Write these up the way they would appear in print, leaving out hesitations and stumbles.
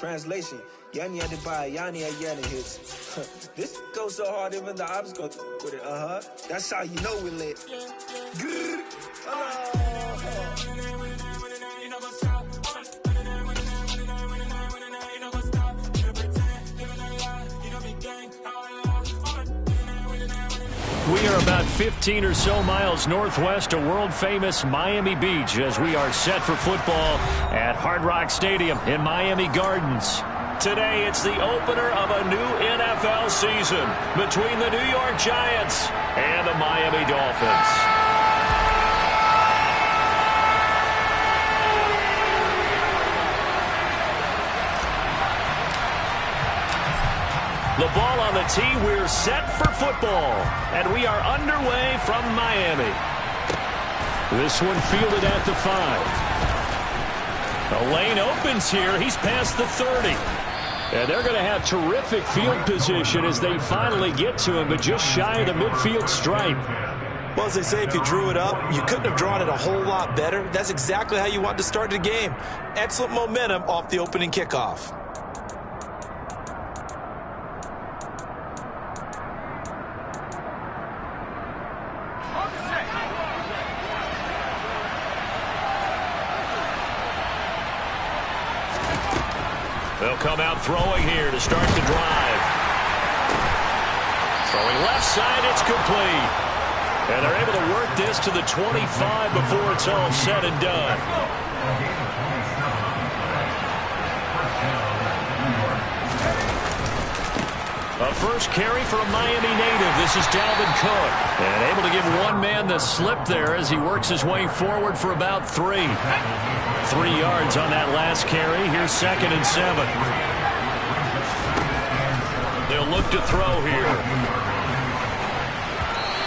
Translation, Yanni Adebayo, Yanni Ayana hits. This goes so hard, even the ops go with it. That's how you know we lit. We are about 15 or so miles northwest of world-famous Miami Beach as we are set for football at Hard Rock Stadium in Miami Gardens. Today, it's the opener of a new NFL season between the New York Giants and the Miami Dolphins. The ball on the tee, we're set for football, and we are underway from Miami. This one fielded at the 5. The lane opens here. He's past the 30. And they're going to have terrific field position as they finally get to him, but just shy of the midfield stripe. Well, as they say, if you drew it up, you couldn't have drawn it a whole lot better. That's exactly how you want to start the game. Excellent momentum off the opening kickoff. They'll come out throwing here to start the drive. Throwing left side, it's complete. And they're able to work this to the 25 before it's all said and done. A first carry for a Miami native. This is Dalvin Cook. And able to give one man the slip there as he works his way forward for about 3. 3 yards on that last carry. Here's 2nd and 7. They'll look to throw here.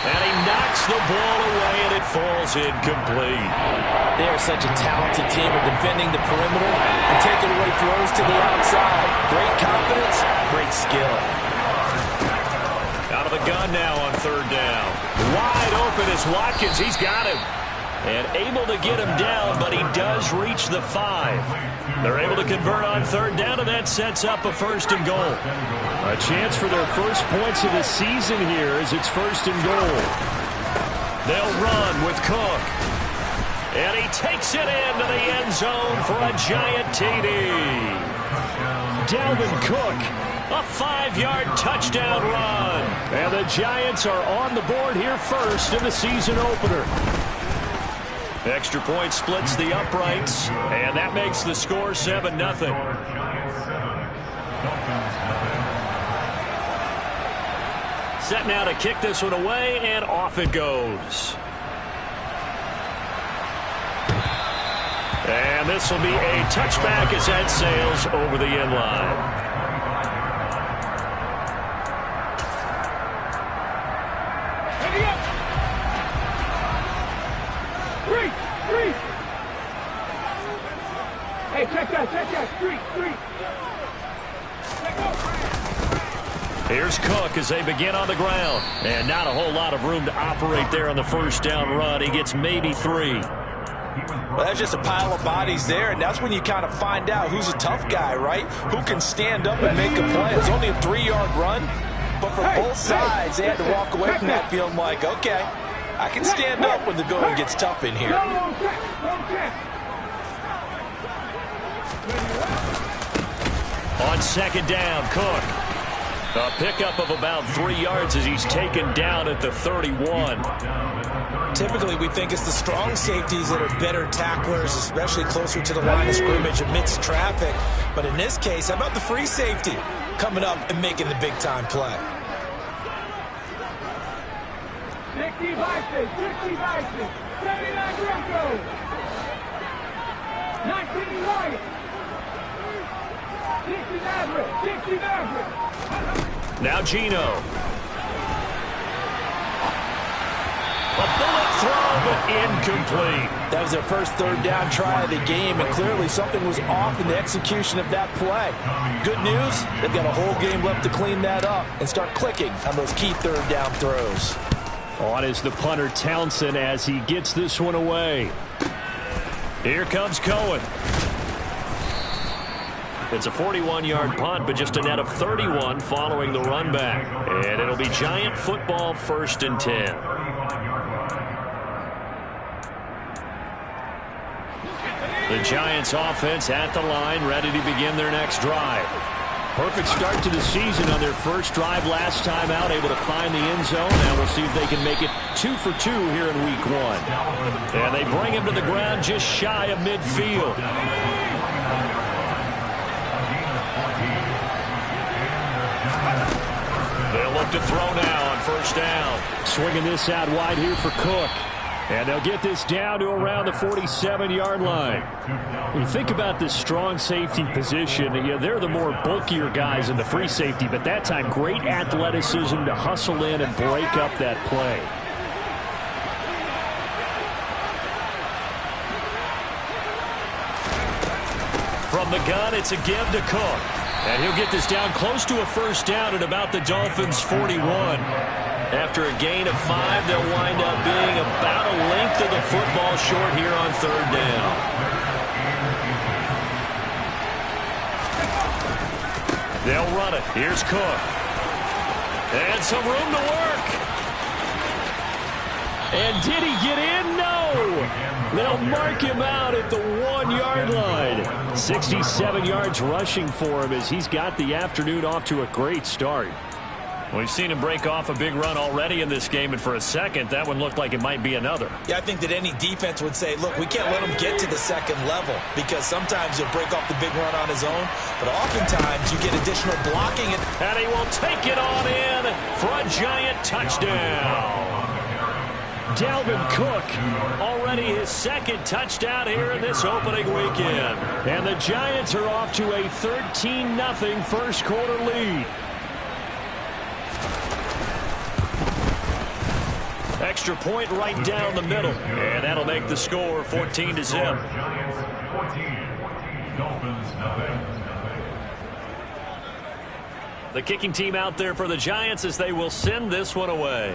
And he knocks the ball away, and it falls incomplete. They are such a talented team of defending the perimeter and taking away throws to the outside. Great confidence, great skill. Out of the gun now on 3rd down. Wide open is Watkins. He's got him. And able to get him down, but he does reach the 5. They're able to convert on 3rd down, and that sets up a 1st and goal. A chance for their first points of the season here as it's 1st and goal. They'll run with Cook. And he takes it into the end zone for a giant TD. Dalvin Cook, a 5-yard touchdown run. And the Giants are on the board here first in the season opener. Extra point splits the uprights, and that makes the score 7-0. Set now to kick this one away, and off it goes. And this will be a touchback as that sails over the end line. Here's Cook as they begin on the ground. And not a whole lot of room to operate there on the 1st down run. He gets maybe 3. Well, that's just a pile of bodies there, and that's when you kind of find out who's a tough guy, right? Who can stand up and make a play. It's only a 3-yard run, but for both sides, they had to walk away from that feeling like, okay, I can stand up when the going gets tough in here. On 2nd down, Cook. A pickup of about 3 yards as he's taken down at the 31. Typically, we think it's the strong safeties that are better tacklers, especially closer to the line of scrimmage amidst traffic. But in this case, how about the free safety coming up and making the big-time play? 60 Vikings, 79 Broncos, 19 Lions, 60 Maverick. Now Geno. A bullet throw, but incomplete. That was their first 3rd down try of the game, and clearly something was off in the execution of that play. Good news, they've got a whole game left to clean that up and start clicking on those key 3rd down throws. On is the punter Townsend as he gets this one away. Here comes Cohen. It's a 41-yard punt, but just a net of 31 following the run back. And it'll be Giant football, 1st and 10. The Giants offense at the line, ready to begin their next drive. Perfect start to the season on their first drive last time out, able to find the end zone. Now we'll see if they can make it 2 for 2 here in week 1. And they bring him to the ground just shy of midfield. They'll look to throw now on 1st down. Swinging this out wide here for Cook. And they'll get this down to around the 47-yard line. When you think about this strong safety position, they're the more bulkier guys in the free safety, but that time great athleticism to hustle in and break up that play. From the gun, it's a give to Cook. And he'll get this down close to a 1st down at about the Dolphins' 41. After a gain of 5, they'll wind up being about a length of the football short here on 3rd down. They'll run it. Here's Cook. And some room to work. And did he get in? No. They'll mark him out at the 1-yard line. 67 yards rushing for him as he's got the afternoon off to a great start. We've seen him break off a big run already in this game, and for a second, that one looked like it might be another. Yeah, I think that any defense would say, look, we can't let him get to the 2nd level because sometimes he'll break off the big run on his own, but oftentimes you get additional blocking. And he will take it on in for a Giant touchdown. Dalvin Cook, already his 2nd touchdown here in this opening weekend. And the Giants are off to a 13-0 first quarter lead. Extra point right down the middle. And that'll make the score 14-0. The kicking team out there for the Giants as they will send this one away.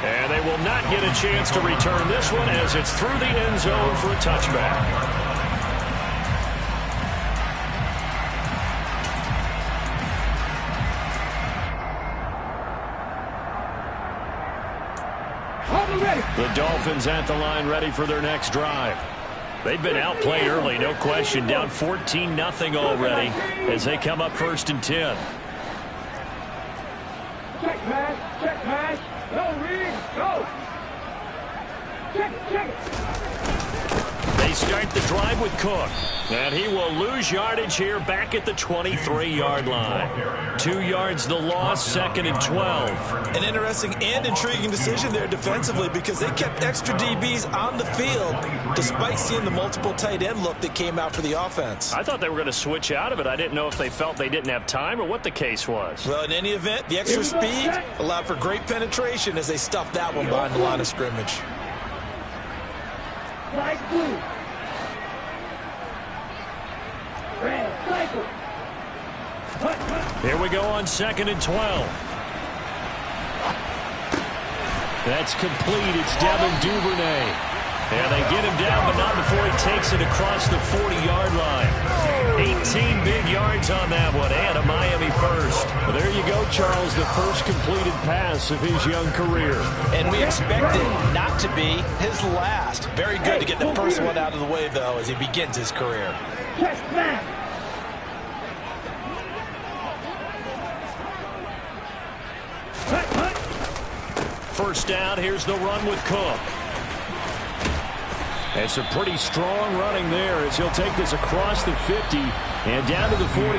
And they will not get a chance to return this one as it's through the end zone for a touchback. The Dolphins at the line ready for their next drive. They've been outplayed early, no question. Down 14-0 already as they come up 1st and 10. Check pass, no read, go. Check. They start the drive with Cook. And he will lose yardage here back at the 23-yard line. 2 yards the loss, 2nd and 12. An interesting and intriguing decision there defensively because they kept extra DBs on the field despite seeing the multiple tight end look that came out for the offense. I thought they were going to switch out of it. I didn't know if they felt they didn't have time or what the case was. Well, in any event, the extra speed allowed for great penetration as they stuffed that one behind the line of scrimmage. Light blue. Red, cycle. Here we go on 2nd and 12. That's complete. It's Devin Duvernay. And they get him down, but not before he takes it across the 40-yard line. 18 big yards on that one, and a Miami first. Well, there you go, Charles, the first completed pass of his young career. And we expect it not to be his last. Very good to get the first one out of the way, though, as he begins his career. Chest back. First down, here's the run with Cook. It's a pretty strong running there as he'll take this across the 50 and down to the 44.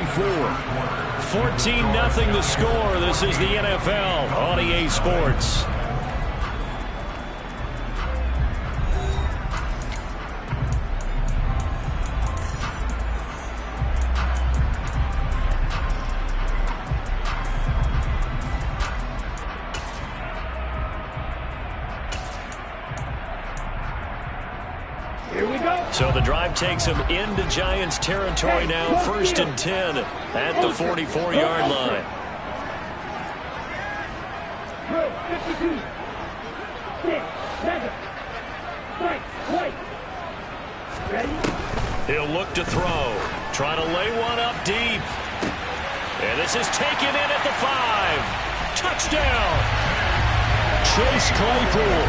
14-0 the score. This is the NFL on EA Sports. So the drive takes him into Giants territory now, 1st and 10 at the 44-yard line. 52. 6, 7. Fight. Ready? He'll look to throw. Trying to lay one up deep. And this is taken in at the 5. Touchdown! Chase Claypool,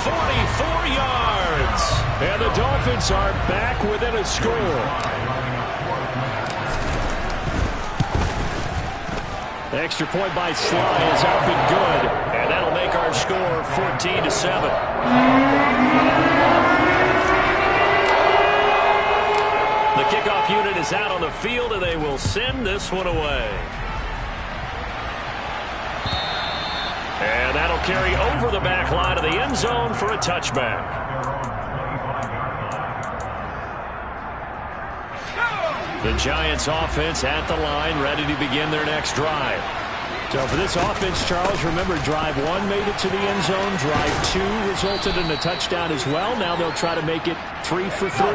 44 yards. And the Dolphins are back within a score. The extra point by Sly is up and good. And that'll make our score 14-7. The kickoff unit is out on the field, and they will send this one away. And that'll carry over the back line of the end zone for a touchback. The Giants offense at the line, ready to begin their next drive. So for this offense, Charles, remember drive 1 made it to the end zone. Drive 2 resulted in a touchdown as well. Now they'll try to make it 3 for 3.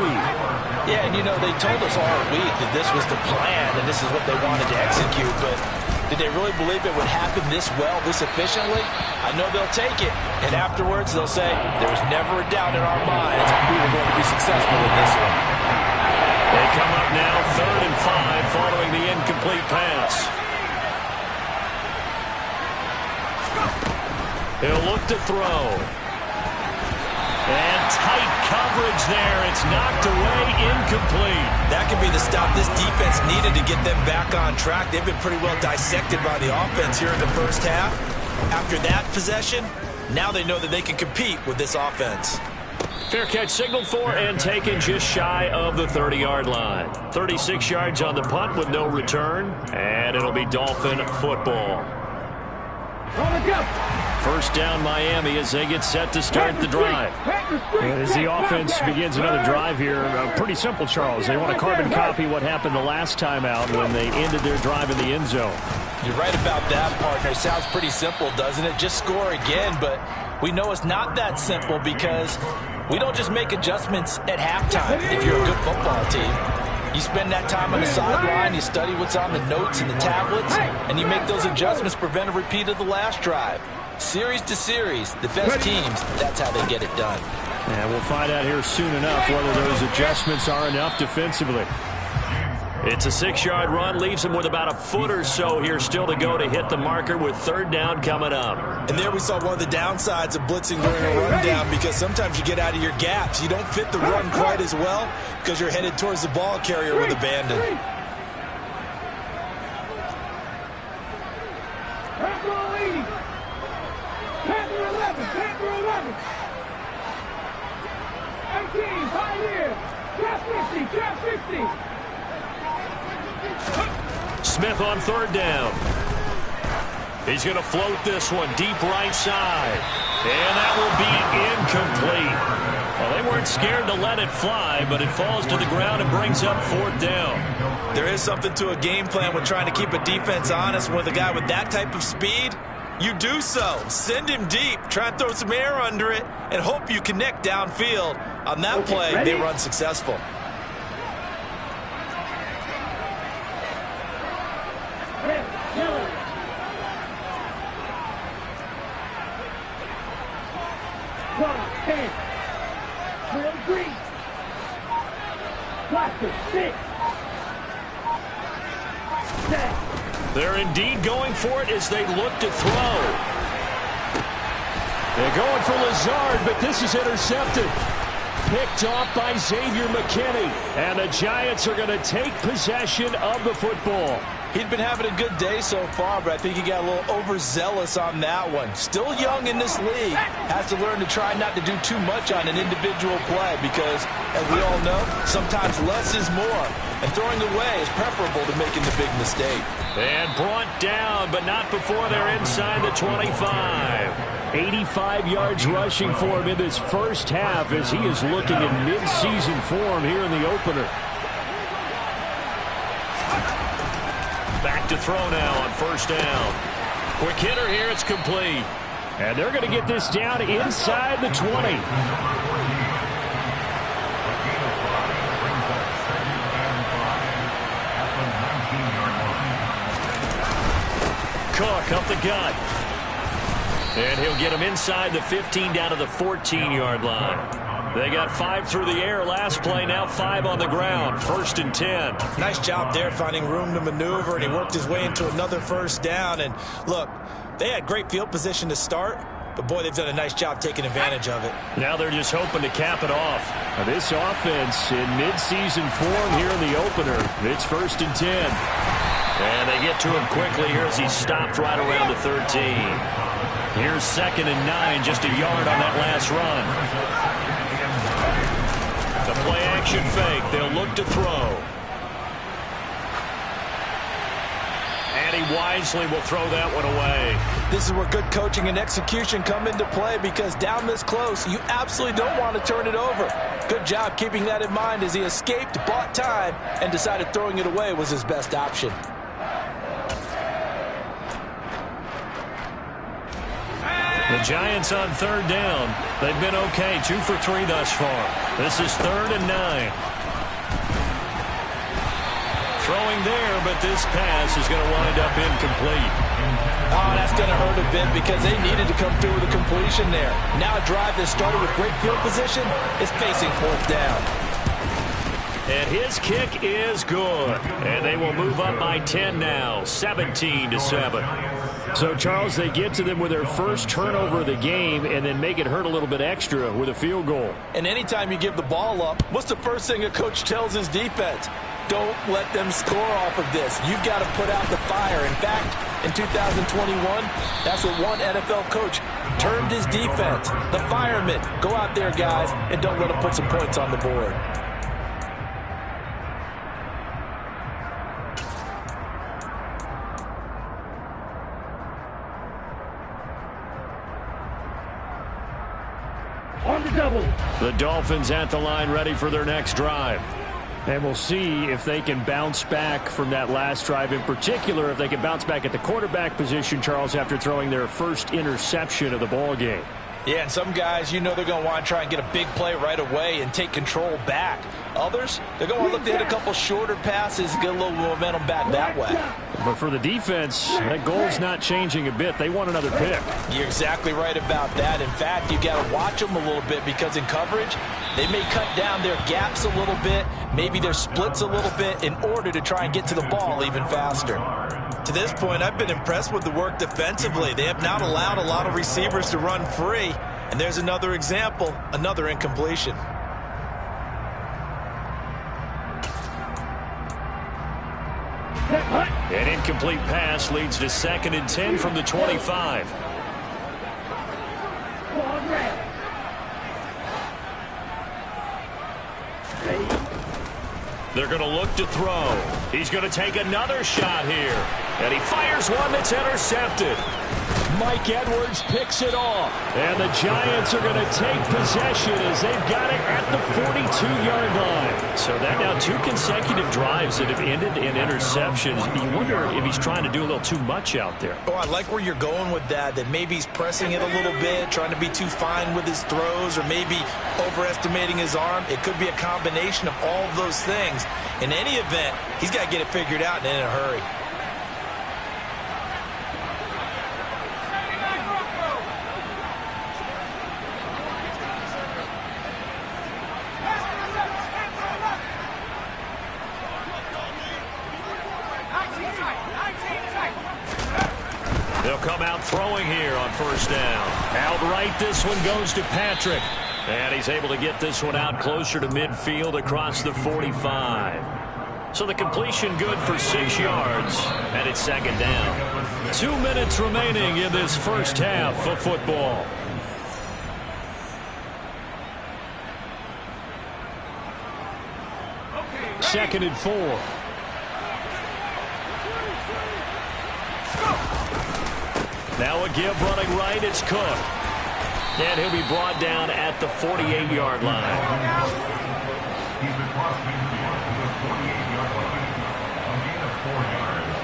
Yeah, and you know, they told us all week that this was the plan and this is what they wanted to execute, but did they really believe it would happen this well, this efficiently? I know they'll take it, and afterwards they'll say, there was never a doubt in our minds we were going to be successful in this one. They come up now 3rd and 5 following the incomplete pass. He'll look to throw. And tight coverage there. It's knocked away, incomplete. That could be the stop this defense needed to get them back on track. They've been pretty well dissected by the offense here in the first half. After that possession, now they know that they can compete with this offense. Fair catch signaled for and taken just shy of the 30-yard line. 36 yards on the punt with no return, and it'll be Dolphin football. First down Miami as they get set to start the drive. And as the offense begins another drive here, pretty simple, Charles. They want to carbon copy what happened the last time out when they ended their drive in the end zone. You're right about that, partner. It sounds pretty simple, doesn't it? Just score again, but we know it's not that simple because we don't just make adjustments at halftime if you're a good football team. You spend that time on the sideline, you study what's on the notes and the tablets, and you make those adjustments to prevent a repeat of the last drive. Series to series, the best teams, that's how they get it done. And we'll find out here soon enough whether those adjustments are enough defensively. It's a 6-yard run, leaves him with about a foot or so here still to go to hit the marker with 3rd down coming up. And there we saw one of the downsides of blitzing during a rundown because sometimes you get out of your gaps. You don't fit the run quite as well because you're headed towards the ball carrier with abandon. Panther 11, Panther 11. 18, Pioneer. Trap 50, Trap 50. Smith on 3rd down. He's going to float this one deep right side. And that will be incomplete. Well, they weren't scared to let it fly, but it falls to the ground and brings up 4th down. There is something to a game plan with trying to keep a defense honest with a guy with that type of speed. You do so. Send him deep. Try and throw some air under it and hope you connect downfield. On that play, they were unsuccessful. They're indeed going for it as they look to throw. They're going for Lazard, but this is intercepted. Picked off by Xavier McKinney. And the Giants are going to take possession of the football. He'd been having a good day so far, but I think he got a little overzealous on that one. Still young in this league. Has to learn to try not to do too much on an individual play because, as we all know, sometimes less is more. And throwing away is preferable to making the big mistake. And brought down, but not before they're inside the 25. 85 yards rushing for him in this first half as he is looking in mid-season form here in the opener. Back to throw now on 1st down. Quick hitter here, it's complete. And they're going to get this down inside the 20. Cook up the gut. And he'll get him inside the 15 down to the 14-yard line. They got 5 through the air last play, now 5 on the ground. 1st and 10. Nice job there finding room to maneuver, and he worked his way into another first down. And look, they had great field position to start, but boy, they've done a nice job taking advantage of it. Now they're just hoping to cap it off. Now this offense in midseason form here in the opener. It's 1st and 10. And they get to him quickly here as he stopped right around the 13. Here's 2nd and 9, just a yard on that last run. The play action fake. They'll look to throw. And he wisely will throw that one away. This is where good coaching and execution come into play, because down this close, you absolutely don't want to turn it over. Good job keeping that in mind as he escaped, bought time, and decided throwing it away was his best option. The Giants on 3rd down. They've been okay, 2 for 3 thus far. This is 3rd and 9. Throwing there, but this pass is going to wind up incomplete. Oh, that's going to hurt a bit because they needed to come through with a completion there. Now a drive that started with great field position is facing 4th down. And his kick is good. And they will move up by 10 now, 17-7. So, Charles, they get to them with their first turnover of the game and then make it hurt a little bit extra with a field goal. And anytime you give the ball up, what's the first thing a coach tells his defense? Don't let them score off of this. You've got to put out the fire. In fact, in 2021, that's what one NFL coach termed his defense. The firemen. Go out there, guys, and don't let them put some points on the board. On the double. The Dolphins at the line, ready for their next drive. And we'll see if they can bounce back from that last drive. In particular, if they can bounce back at the quarterback position, Charles, after throwing their first interception of the ball game. Yeah, and some guys, you know they're going to want to try and get a big play right away and take control back. Others, they're going to look to hit a couple shorter passes, get a little momentum back that way. But for the defense, that goal's not changing a bit. They want another pick. You're exactly right about that. In fact, you got to watch them a little bit because in coverage, they may cut down their gaps a little bit, maybe their splits a little bit in order to try and get to the ball even faster. To this point, I've been impressed with the work defensively. They have not allowed a lot of receivers to run free. And there's another example, another incompletion. An incomplete pass leads to 2nd and 10 from the 25. They're going to look to throw. He's going to take another shot here. And he fires one that's intercepted. Mike Edwards picks it off. And the Giants are going to take possession as they've got it at the 42-yard line. So that now 2 consecutive drives that have ended in interceptions. You wonder if he's trying to do a little too much out there. Oh, I like where you're going with that maybe he's pressing it a little bit, trying to be too fine with his throws, or maybe overestimating his arm. It could be a combination of all of those things. In any event, he's got to get it figured out and in a hurry. They'll come out throwing here on 1st down. Outright, this one goes to Patrick. And he's able to get this one out closer to midfield across the 45. So the completion good for 6 yards. And it's 2nd down. 2 minutes remaining in this first half of football. Second and 4. Now a give running right, it's Cook. And he'll be brought down at the 48-yard line. He's been crossed midfield to the 48-yard line. A gain of 4 yards.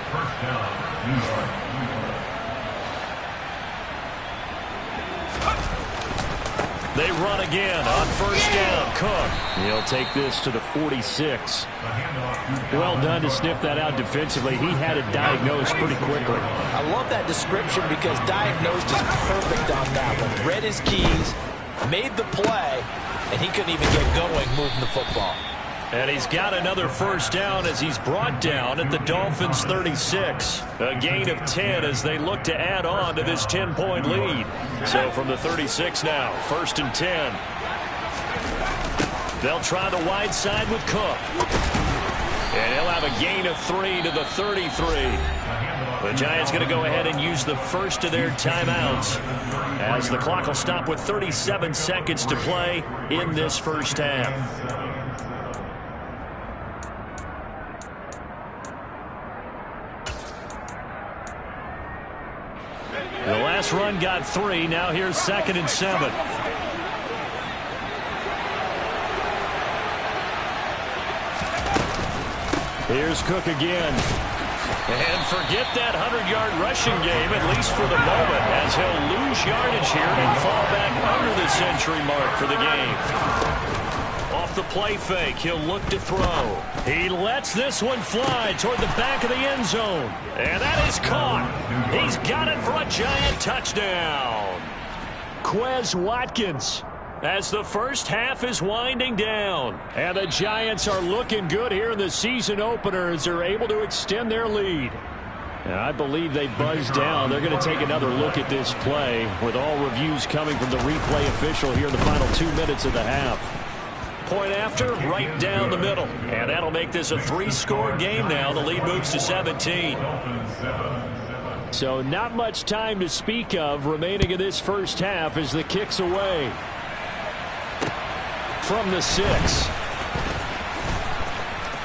1st down, New York. They run again on 1st down. Cook. He'll take this to the 46. Well done to sniff that out defensively. He had it diagnosed pretty quickly. I love that description because diagnosed is perfect on that one. Read his keys, made the play, and he couldn't even get going moving the football. And he's got another first down as he's brought down at the Dolphins' 36. A gain of 10 as they look to add on to this 10-point lead. So from the 36 now, 1st and 10. They'll try the wide side with Cook. And he'll have a gain of 3 to the 33. The Giants going to go ahead and use the first of their timeouts as the clock will stop with 37 seconds to play in this first half. The last run got 3. Now here's 2nd and 7. Here's Cook again. And forget that 100-yard rushing game, at least for the moment, as he'll lose yardage here and fall back under the century mark for the game. Off the play fake, he'll look to throw. He lets this one fly toward the back of the end zone. And that is caught. He's got it for a Giant touchdown. Quez Watkins, as the first half is winding down. And the Giants are looking good here in the season opener as they're able to extend their lead. And I believe they buzzed down. They're going to take another look at this play with all reviews coming from the replay official here in the final 2 minutes of the half. Point after, right down the middle. And that'll make this a 3-score game now. The lead moves to 17. So not much time to speak of remaining in this first half as the kick's away. From the 6.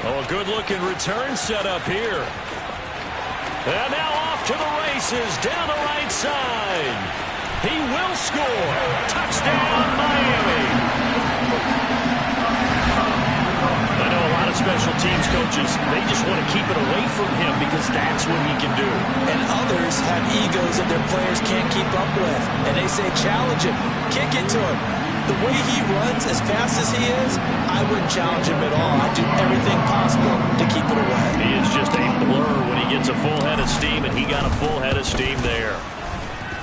Oh, a good-looking return set up here. And now off to the races down the right side. He will score. Touchdown, Miami. I know a lot of special teams coaches, they just want to keep it away from him because that's what he can do. And others have egos that their players can't keep up with. And they say, challenge him, kick it to him. The way he runs as fast as he is, I wouldn't challenge him at all. I'd do everything possible to keep it away. He is just a blur when he gets a full head of steam, and he got a full head of steam there.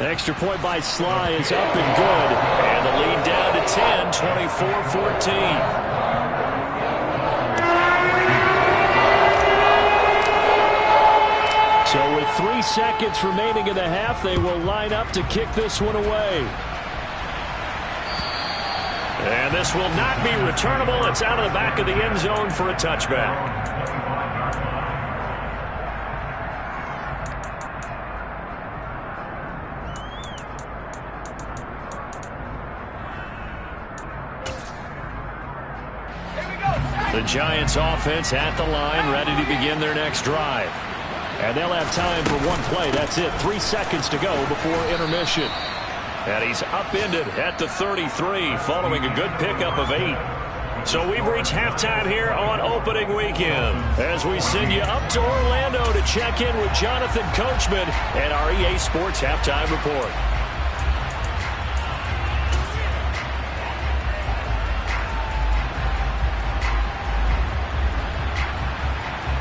The extra point by Sly is up and good. And the lead down to 10, 24-14. So with 3 seconds remaining in the half, they will line up to kick this one away. And this will not be returnable. It's out of the back of the end zone for a touchback. The Giants offense at the line, ready to begin their next drive. And they'll have time for one play. That's it. 3 seconds to go before intermission. And he's upended at the 33 following a good pickup of 8. So we've reached halftime here on opening weekend as we send you up to Orlando to check in with Jonathan Coachman and our EA Sports Halftime Report.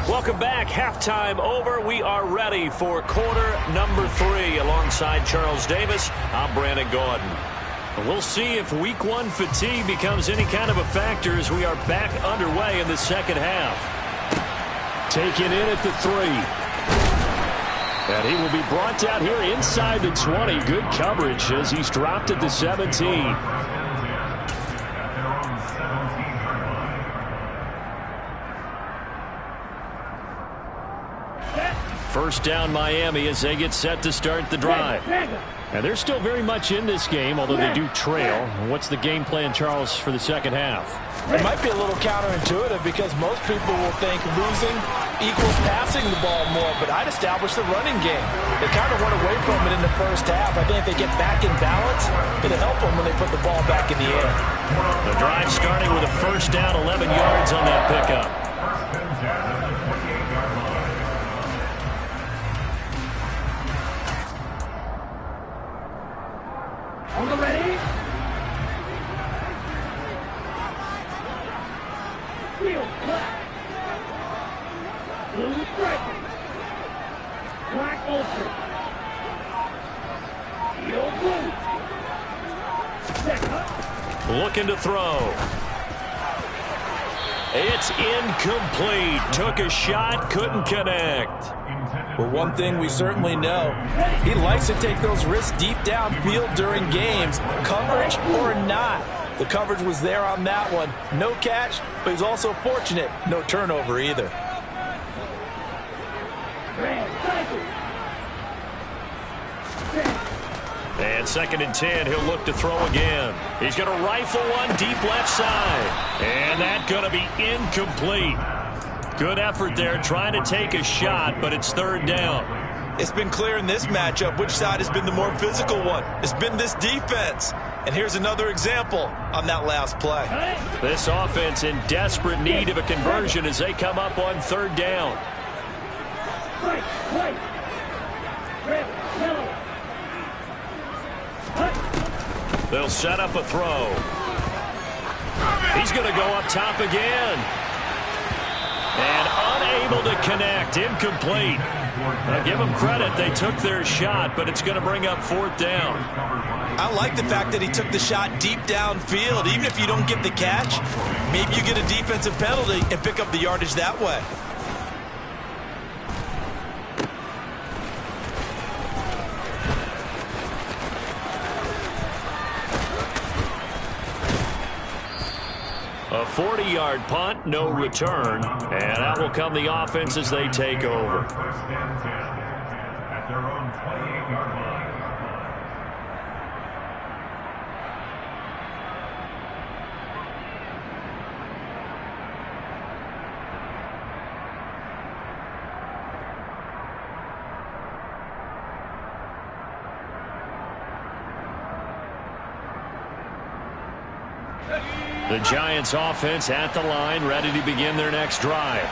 Welcome back. Halftime over. We are ready for quarter number 3 alongside Charles Davis. I'm Brandon Gaudin. We'll see if week 1 fatigue becomes any kind of a factor as we are back underway in the second half. Taken in at the 3. And he will be brought down here inside the 20. Good coverage as he's dropped at the 17. First down Miami as they get set to start the drive. And they're still very much in this game, although they do trail. What's the game plan, Charles, for the second half? It might be a little counterintuitive because most people will think losing equals passing the ball more, but I'd establish the running game. They kind of went away from it in the first half. I think if they get back in balance, it'll help them when they put the ball back in the air. The drive starting with a first down, 11 yards on that pickup. On the ready. Field flat. Blue striker. Black ultra. Field blue. Set up. looking to throw. It's incomplete. Took a shot, couldn't connect. Well, one thing we certainly know, he likes to take those risks deep downfield during games, coverage or not. The coverage was there on that one. No catch, but he's also fortunate. No turnover either. And 2nd and 10, he'll look to throw again. He's going to rifle one deep left side. And that's going to be incomplete. Good effort there trying to take a shot, but it's 3rd down. It's been clear in this matchup which side has been the more physical one. It's been this defense. And here's another example on that last play. This offense in desperate need of a conversion as they come up on 3rd down. They'll set up a throw. He's going to go up top again. And unable to connect. Incomplete. Now give them credit. They took their shot, but it's going to bring up 4th down. I like the fact that he took the shot deep downfield. Even if you don't get the catch, maybe you get a defensive penalty and pick up the yardage that way. A 40-yard punt, no return, and that will come the offense as they take over. At their own 28-yard line. The Giants offense at the line, ready to begin their next drive.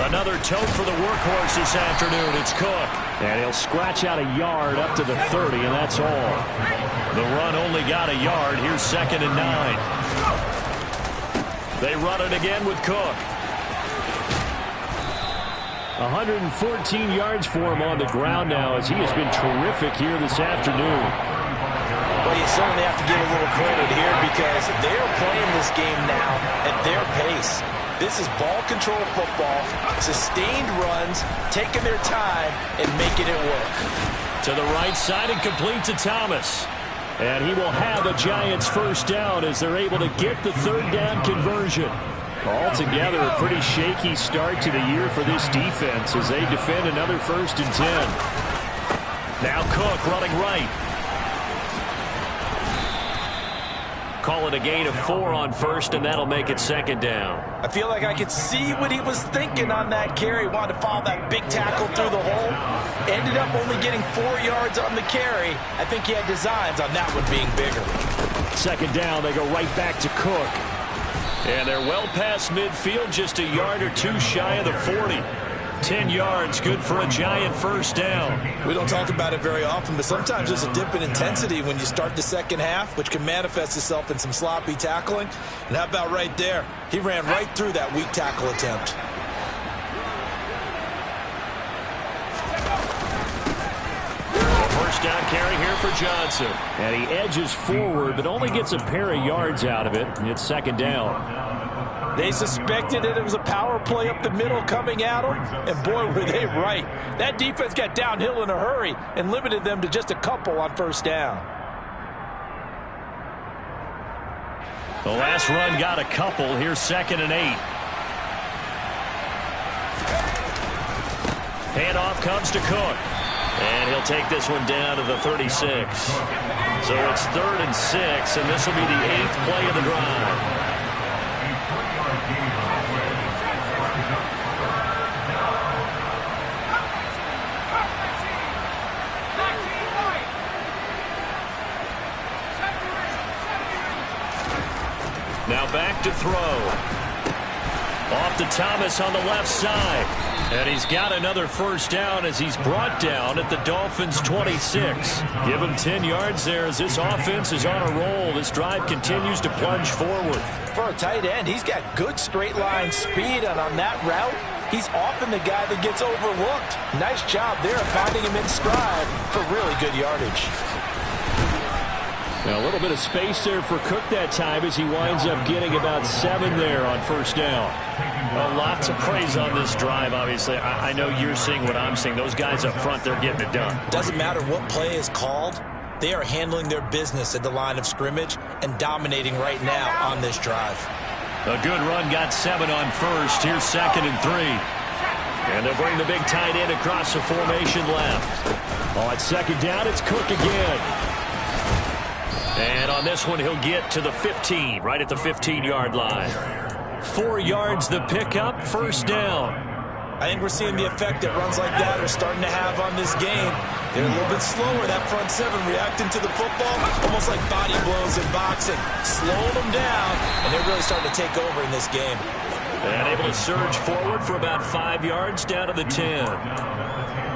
Another tote for the workhorse this afternoon. It's Cook. And he'll scratch out a yard up to the 30, and that's all. The run only got a yard. Here's 2nd and 9. They run it again with Cook. 114 yards for him on the ground now as he has been terrific here this afternoon. Well, you certainly have to give a little credit here because they're playing this game now at their pace. This is ball control football, sustained runs, taking their time and making it work. To the right side and complete to Thomas. And he will have a Giants 1st down as they're able to get the 3rd down conversion. Altogether, a pretty shaky start to the year for this defense as they defend another 1st and 10. Now Cook running right. Call it a gain of 4 on 1st, and that'll make it 2nd down. I feel like I could see what he was thinking on that carry. Wanted to follow that big tackle through the hole. Ended up only getting 4 yards on the carry. I think he had designs on that one being bigger. 2nd down, they go right back to Cook. And they're well past midfield, just a yard or 2 shy of the 40. 10 yards, good for a Giant 1st down. We don't talk about it very often, but sometimes there's a dip in intensity when you start the second half, which can manifest itself in some sloppy tackling. And how about right there? He ran right through that weak tackle attempt. A 1st down carry here for Johnson. And he edges forward, but only gets a pair of yards out of it. It's 2nd down. They suspected that it was a power play up the middle coming at them, and boy, were they right. That defense got downhill in a hurry and limited them to just a couple on 1st down. The last run got a couple. Here's 2nd and 8. Handoff comes to Cook. And he'll take this one down to the 36. So it's 3rd and 6, and this will be the 8th play of the drive. Now back to throw. Off to Thomas on the left side. And he's got another 1st down as he's brought down at the Dolphins' 26. Give him 10 yards there as this offense is on a roll. This drive continues to plunge forward. For a tight end, he's got good straight line speed, and on that route, he's often the guy that gets overlooked. Nice job there finding him in stride for really good yardage. A little bit of space there for Cook that time as he winds up getting about 7 there on first down. Well, lots of praise on this drive, obviously. I know you're seeing what I'm seeing. Those guys up front, they're getting it done. Doesn't matter what play is called. They are handling their business at the line of scrimmage and dominating right now on this drive. A good run got 7 on first. Here's 2nd and 3. And they'll bring the big tight end across the formation left. On 2nd down, it's Cook again. And on this one, he'll get to the 15, right at the 15-yard line. 4 yards the pickup, first down. I think we're seeing the effect that runs like that are starting to have on this game. They're a little bit slower, that front 7, reacting to the football, almost like body blows in boxing. Slowing them down, and they're really starting to take over in this game. And able to surge forward for about 5 yards down to the 10.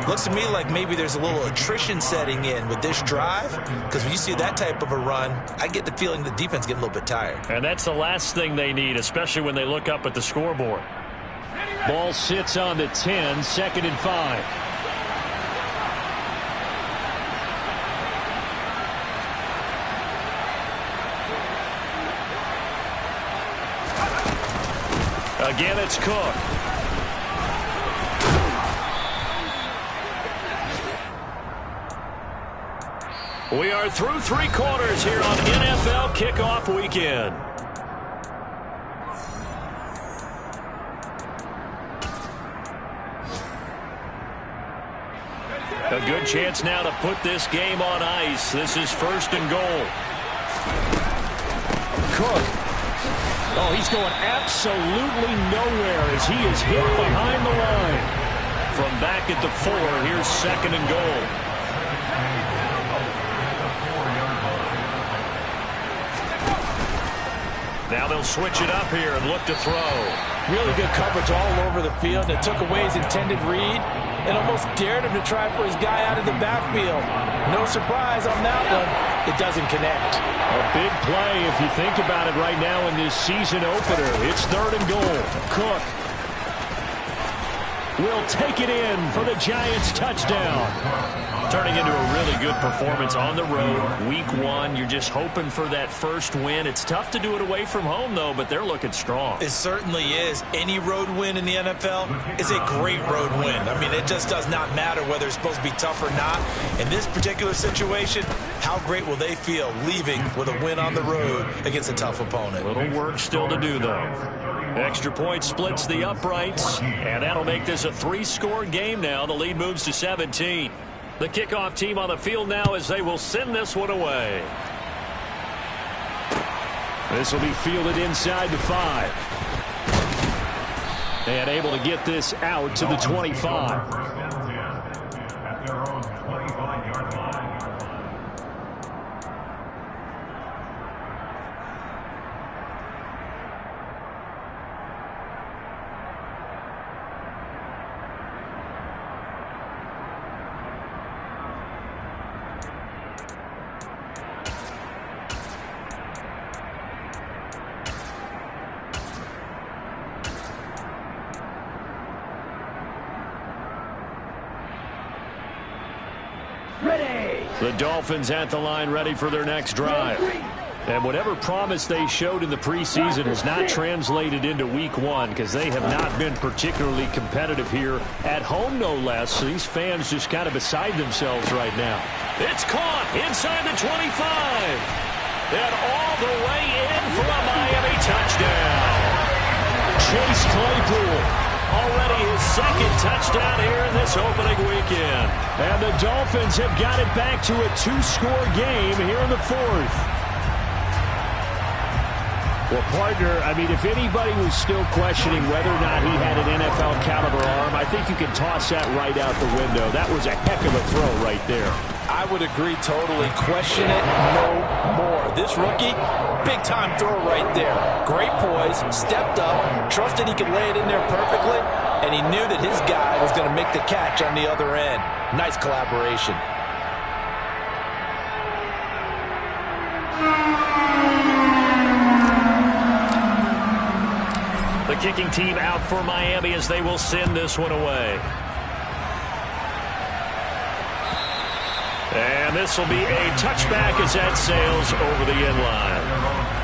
Looks to me like maybe there's a little attrition setting in with this drive, because when you see that type of a run, I get the feeling the defense getting a little bit tired. And that's the last thing they need, especially when they look up at the scoreboard. Ball sits on the 10, 2nd and 5. Again, it's Cook. We are through 3 quarters here on NFL Kickoff Weekend. A good chance now to put this game on ice. This is 1st and goal. Cook. Oh, he's going absolutely nowhere as he is hit behind the line. From back at the 4, here's 2nd and goal. Now they'll switch it up here and look to throw. Really good coverage all over the field. It took away his intended read and almost dared him to try for his guy out of the backfield. No surprise on that one. It doesn't connect. A big play if you think about it right now in this season opener. It's 3rd and goal. Cook will take it in for the Giants touchdown. Turning into a really good performance on the road. Week 1, you're just hoping for that first win. It's tough to do it away from home, though, but they're looking strong. It certainly is. Any road win in the NFL is a great road win. I mean, it just does not matter whether it's supposed to be tough or not. In this particular situation, how great will they feel leaving with a win on the road against a tough opponent? Little work still to do, though. Extra point splits the uprights, and that'll make this a 3-score game now. The lead moves to 17. The kickoff team on the field now as they will send this one away. This will be fielded inside the 5. And able to get this out to the 25. The Dolphins at the line ready for their next drive. And whatever promise they showed in the preseason has not translated into week 1 because they have not been particularly competitive here at home, no less. So these fans just kind of beside themselves right now. It's caught inside the 25. And all the way in for a Miami touchdown. Chase Claypool. Already his 2nd touchdown here in this opening weekend. And the Dolphins have got it back to a 2-score game here in the 4th. Well, partner, I mean, if anybody was still questioning whether or not he had an NFL caliber arm, I think you can toss that right out the window. That was a heck of a throw right there. I would agree totally. Question it no more. This rookie, big-time throw right there. Great poise, stepped up, trusted he could lay it in there perfectly, and he knew that his guy was going to make the catch on the other end. Nice collaboration. The kicking team out for Miami as they will send this one away. And this will be a touchback as that sails over the end line.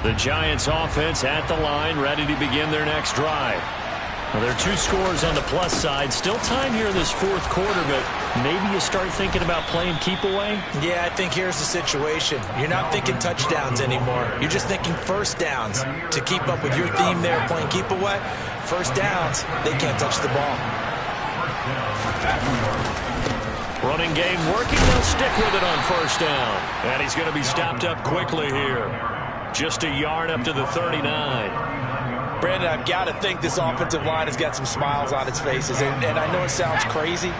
The Giants offense at the line, ready to begin their next drive. Well, there are 2 scores on the plus side. Still time here in this fourth quarter, but maybe you start thinking about playing keep away? Yeah, I think here's the situation. You're not thinking touchdowns anymore. You're just thinking first downs. To keep up with your theme there, playing keep away, first downs, they can't touch the ball. Running game working. They'll stick with it on first down. And he's going to be stopped up quickly here. Just a yard up to the 39. Brandon, I've got to think this offensive line has got some smiles on its faces. And I know it sounds crazy,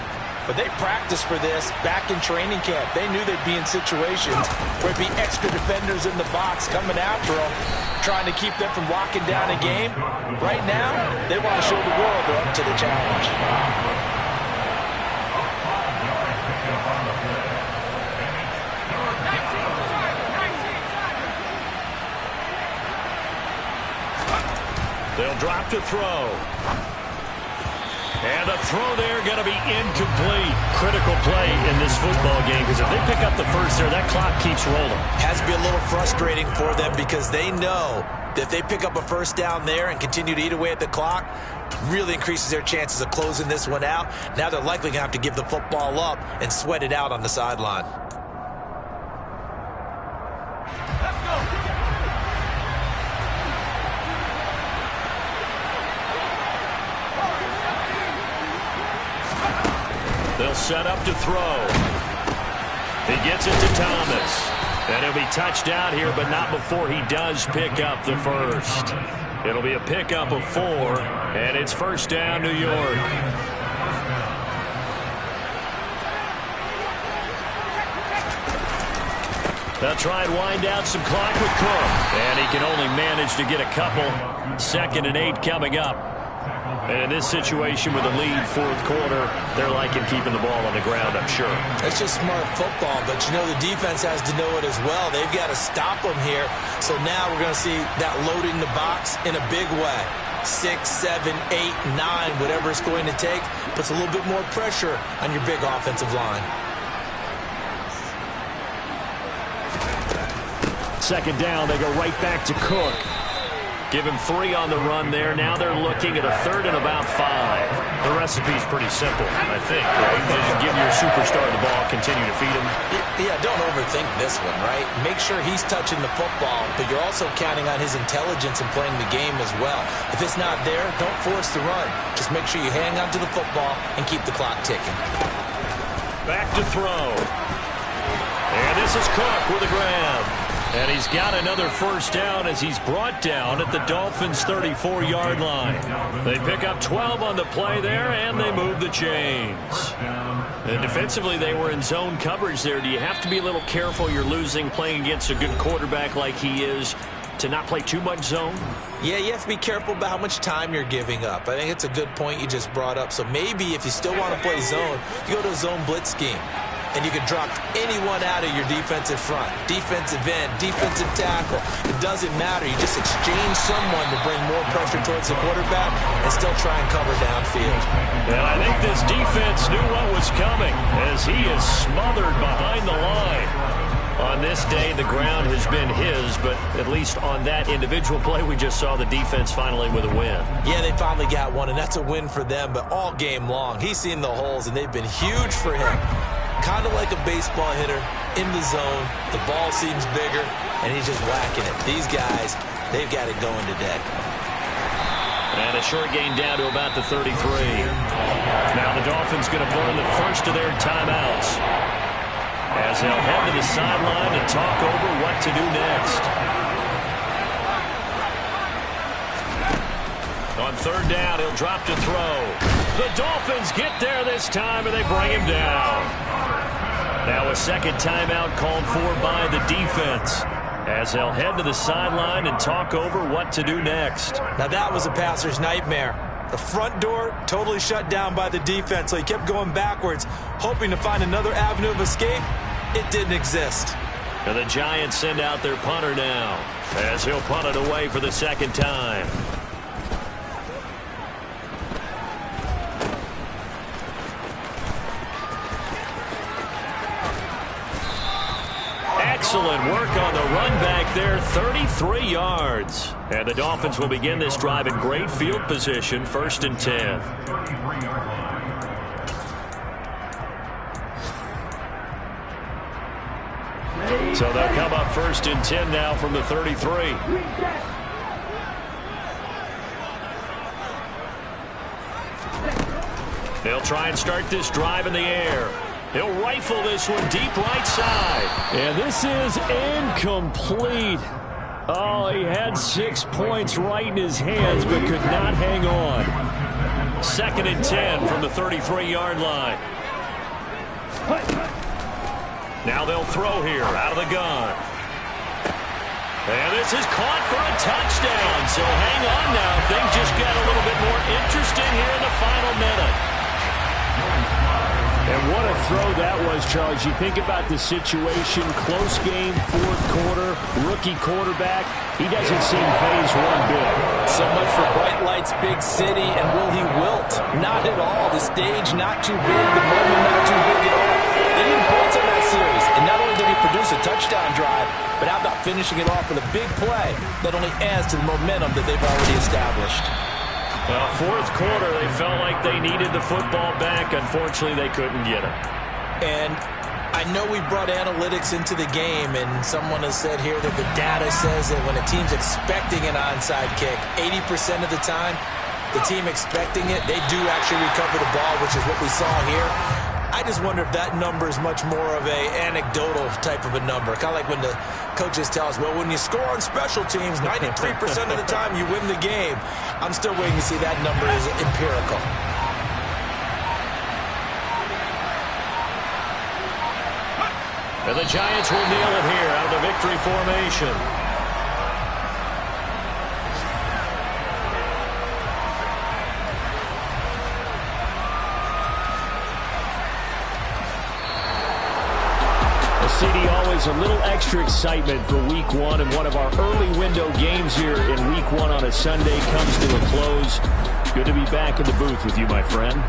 but they practiced for this back in training camp. They knew they'd be in situations where it'd be extra defenders in the box coming after them, trying to keep them from locking down a game. Right now, they want to show the world they're up to the challenge. They'll drop to throw. And the throw there going to be incomplete. Critical play in this football game, because if they pick up the first there, that clock keeps rolling. Has to be a little frustrating for them, because they know that if they pick up a first down there and continue to eat away at the clock, really increases their chances of closing this one out. Now they're likely going to have to give the football up and sweat it out on the sideline. They'll set up to throw. He gets it to Thomas. And he'll be touched out here, but not before he does pick up the first. It'll be a pickup of 4, and it's first down, New York. They'll try and wind out some clock with Cook. And he can only manage to get a couple. 2nd and 8 coming up. And in this situation with a lead fourth quarter, they're liking keeping the ball on the ground, I'm sure. It's just smart football, but you know the defense has to know it as well. They've got to stop them here. So now we're going to see that loading the box in a big way. 6, 7, 8, 9, whatever it's going to take, puts a little bit more pressure on your big offensive line. 2nd down, they go right back to Cook. Give him 3 on the run there. Now they're looking at a 3rd and about 5. The recipe's pretty simple, I think, right? Just give your superstar the ball, continue to feed him. Yeah, don't overthink this one, right? Make sure he's touching the football, but you're also counting on his intelligence and playing the game as well. If it's not there, don't force the run. Just make sure you hang on to the football and keep the clock ticking. Back to throw. And this is Cook with a grab. And he's got another first down as he's brought down at the Dolphins' 34-yard line. They pick up 12 on the play there, and they move the chains. And defensively, they were in zone coverage there. Do you have to be a little careful? You're losing, playing against a good quarterback like he is, to not play too much zone? Yeah, you have to be careful about how much time you're giving up. I think it's a good point you just brought up. So maybe if you still want to play zone, you go to a zone blitz scheme. And you can drop anyone out of your defensive front. Defensive end, defensive tackle. It doesn't matter. You just exchange someone to bring more pressure towards the quarterback and still try and cover downfield. And I think this defense knew what was coming as he is smothered behind the line. On this day, the ground has been his, but at least on that individual play, we just saw the defense finally with a win. Yeah, they finally got one, and that's a win for them, but all game long, he's seen the holes, and they've been huge for him. Kind of like a baseball hitter in the zone. The ball seems bigger, and he's just whacking it. These guys, they've got it going today. And a short gain down to about the 33. Now the Dolphins going to burn the first of their timeouts as they'll head to the sideline to talk over what to do next. On third down, he'll drop to throw. The Dolphins get there this time, and they bring him down. Now a second timeout called for by the defense, as they'll head to the sideline and talk over what to do next. Now that was a passer's nightmare. The front door totally shut down by the defense, so he kept going backwards, hoping to find another avenue of escape. It didn't exist. And the Giants send out their punter now, as he'll punt it away for the second time. Excellent work on the run back there, 33 yards. And the Dolphins will begin this drive in great field position, 1st and 10. So they'll come up 1st and 10 now from the 33. They'll try and start this drive in the air. He'll rifle this one deep right side. And this is incomplete. Oh, he had 6 points right in his hands, but could not hang on. 2nd and 10 from the 33-yard line. Now they'll throw here out of the gun. And this is caught for a touchdown. So hang on now. Things just got a little bit more interesting here in the final minute. And what a throw that was, Charles. You think about the situation, close game, 4th quarter, rookie quarterback. He doesn't seem fazed one bit. So much for bright lights, big city, and will he wilt? Not at all. The stage not too big, the moment not too big at all. They needed points on that series, and not only did he produce a touchdown drive, but how about finishing it off with a big play that only adds to the momentum that they've already established. Well, 4th quarter, they felt like they needed the football back. Unfortunately, they couldn't get it. And I know we brought analytics into the game, and someone has said here that the data says that when a team's expecting an onside kick, 80% of the time, the team expecting it, they do actually recover the ball, which is what we saw here. I just wonder if that number is much more of a anecdotal type of a number. Kind of like when the coaches tell us, well, when you score on special teams, 93% of the time you win the game. I'm still waiting to see that number is empirical. And the Giants will kneel it here out of the victory formation. CD, always a little extra excitement for Week 1, and one of our early window games here in Week 1 on a Sunday comes to a close. Good to be back in the booth with you, my friend.